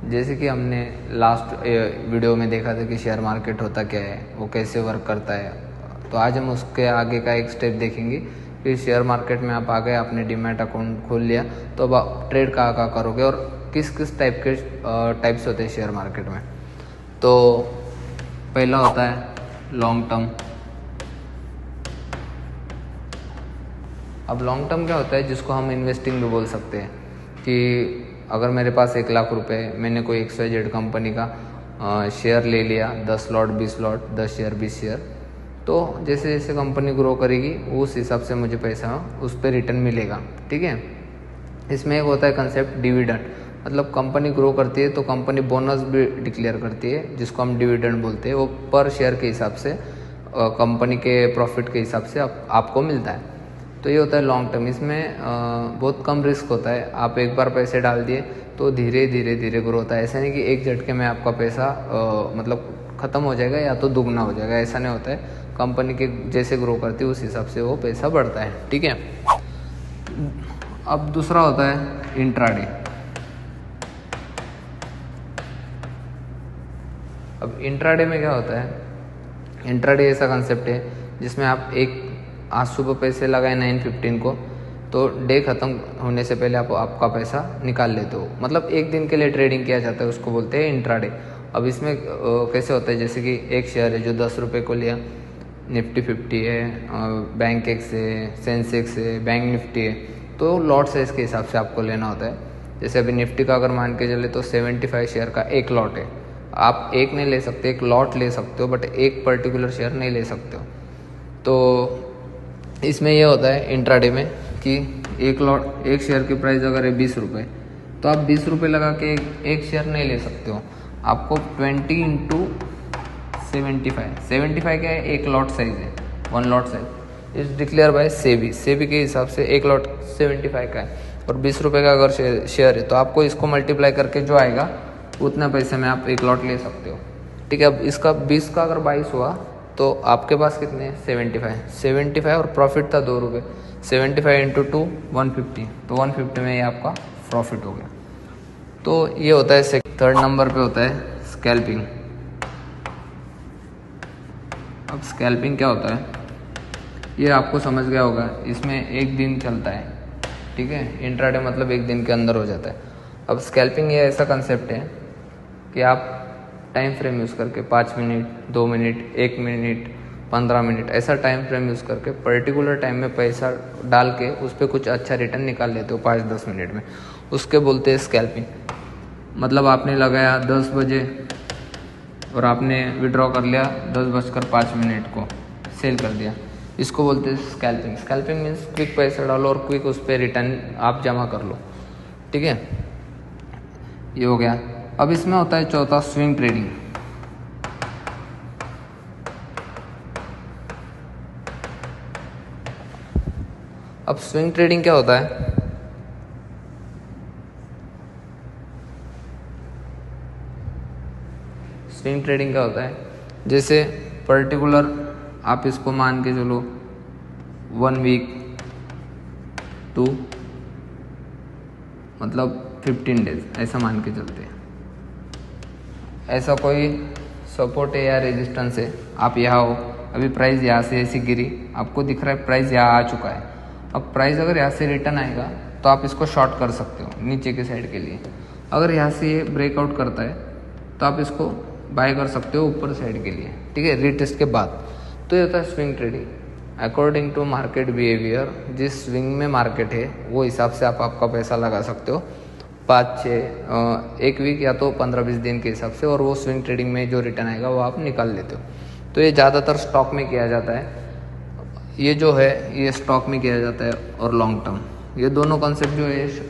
जैसे कि हमने लास्ट वीडियो में देखा था कि शेयर मार्केट होता क्या है, वो कैसे वर्क करता है, तो आज हम उसके आगे का एक स्टेप देखेंगे कि शेयर मार्केट में आप आ गए, आपने डीमैट अकाउंट खोल लिया, तो अब आप ट्रेड कहाँ करोगे और किस किस टाइप्स होते हैं शेयर मार्केट में। तो पहला होता है लॉन्ग टर्म। अब लॉन्ग टर्म क्या होता है, जिसको हम इन्वेस्टिंग भी बोल सकते हैं कि अगर मेरे पास 1 लाख रुपए, मैंने कोई XYZ कंपनी का शेयर ले लिया, 10 लॉट 20 लॉट 10 शेयर 20 शेयर, तो जैसे जैसे कंपनी ग्रो करेगी उस हिसाब से मुझे पैसा उस पर रिटर्न मिलेगा। ठीक है। इसमें एक होता है कंसेप्ट डिविडेंड, मतलब कंपनी ग्रो करती है तो कंपनी बोनस भी डिक्लेयर करती है, जिसको हम डिविडेंड बोलते हैं। वो पर शेयर के हिसाब से कंपनी के प्रॉफिट के हिसाब से आपको मिलता है। तो ये होता है लॉन्ग टर्म। इसमें बहुत कम रिस्क होता है। आप एक बार पैसे डाल दिए तो धीरे धीरे ग्रो होता है। ऐसा नहीं कि एक झटके में आपका पैसा मतलब ख़त्म हो जाएगा या तो दुगना हो जाएगा, ऐसा नहीं होता है। कंपनी के जैसे ग्रो करती है उस हिसाब से वो पैसा बढ़ता है। ठीक है। अब दूसरा होता है इंट्राडे। अब इंट्राडे में क्या होता है, इंट्राडे ऐसा कंसेप्ट है जिसमें आप आज सुबह पैसे लगाए 9:15 को, तो डे ख़त्म होने से पहले आप आपका पैसा निकाल लेते हो। मतलब एक दिन के लिए ट्रेडिंग किया जाता है, उसको बोलते हैं इंट्राडे। अब इसमें कैसे होता है, जैसे कि एक शेयर है जो 10 रुपये को लिया, निफ्टी 50 है, बैंक एक्स है, सेंसेक्स है, बैंक निफ्टी है, तो लॉट साइज के हिसाब से आपको लेना होता है। जैसे अभी निफ्टी का अगर मान के चले तो 75 शेयर का एक लॉट है। आप एक नहीं ले सकते, एक लॉट ले सकते हो, बट एक पर्टिकुलर शेयर नहीं ले सकते हो। तो इसमें यह होता है इंट्राडे में कि एक शेयर की प्राइस अगर है 20 रुपये, तो आप 20 रुपये लगा के एक शेयर नहीं ले सकते हो। आपको 20 इंटू 75 क्या है, एक लॉट साइज है, 1 lot size is declare by SEBI के हिसाब से एक लॉट 75 का है और 20 रुपये का अगर शेयर है, तो आपको इसको मल्टीप्लाई करके जो आएगा उतने पैसे में आप एक लॉट ले सकते हो। ठीक है। अब इसका 20 का अगर 22 हुआ तो आपके पास कितने हैं, 75 और प्रॉफिट था 2 रुपये। 75 इंटू 2 150, तो 150 में ये आपका प्रॉफिट हो गया। तो ये होता है थर्ड नंबर पे होता है स्कैल्पिंग। अब स्कैल्पिंग क्या होता है, ये आपको समझ गया होगा। इसमें एक दिन चलता है। ठीक है। इंट्राडे मतलब एक दिन के अंदर हो जाता है। अब स्कैल्पिंग ये ऐसा कंसेप्ट है कि आप टाइम फ्रेम यूज़ करके 5 मिनट 2 मिनट 1 मिनट 15 मिनट ऐसा टाइम फ्रेम यूज़ करके पर्टिकुलर टाइम में पैसा डाल के उस पर कुछ अच्छा रिटर्न निकाल लेते हो 5-10 मिनट में, उसके बोलते हैं स्कैल्पिंग। मतलब आपने लगाया 10 बजे और आपने विड्रॉ कर लिया 10:05 को, सेल कर दिया, इसको बोलते हैं स्कैल्पिंग। स्कैल्पिंग मीन्स क्विक पैसा डालो और क्विक उस पर रिटर्न आप जमा कर लो। ठीक है। ये हो गया। अब इसमें होता है चौथा स्विंग ट्रेडिंग। अब स्विंग ट्रेडिंग क्या होता है, स्विंग ट्रेडिंग क्या होता है, जैसे पर्टिकुलर आप इसको मान के चलो 1 वीक टू मतलब 15 डेज ऐसा मान के चलते हैं। ऐसा कोई सपोर्ट है या रेजिस्टेंस है, आप यहाँ हो, अभी प्राइस यहाँ से ऐसी गिरी, आपको दिख रहा है प्राइस यहाँ आ चुका है। अब प्राइस अगर यहाँ से रिटर्न आएगा तो आप इसको शॉर्ट कर सकते हो नीचे के साइड के लिए। अगर यहाँ से ये ब्रेकआउट करता है तो आप इसको बाय कर सकते हो ऊपर साइड के लिए। ठीक है, रीटेस्ट के बाद। तो ये होता है swing trading. According to market behaviour, जिस स्विंग में मार्केट है वो हिसाब से आप आपका पैसा लगा सकते हो 5-6 एक वीक या तो 15-20 दिन के हिसाब से, और वो स्विंग ट्रेडिंग में जो रिटर्न आएगा वो आप निकाल लेते हो। तो ये ज़्यादातर स्टॉक में किया जाता है। ये जो है ये स्टॉक में किया जाता है और लॉन्ग टर्म, ये दोनों कॉन्सेप्ट जो है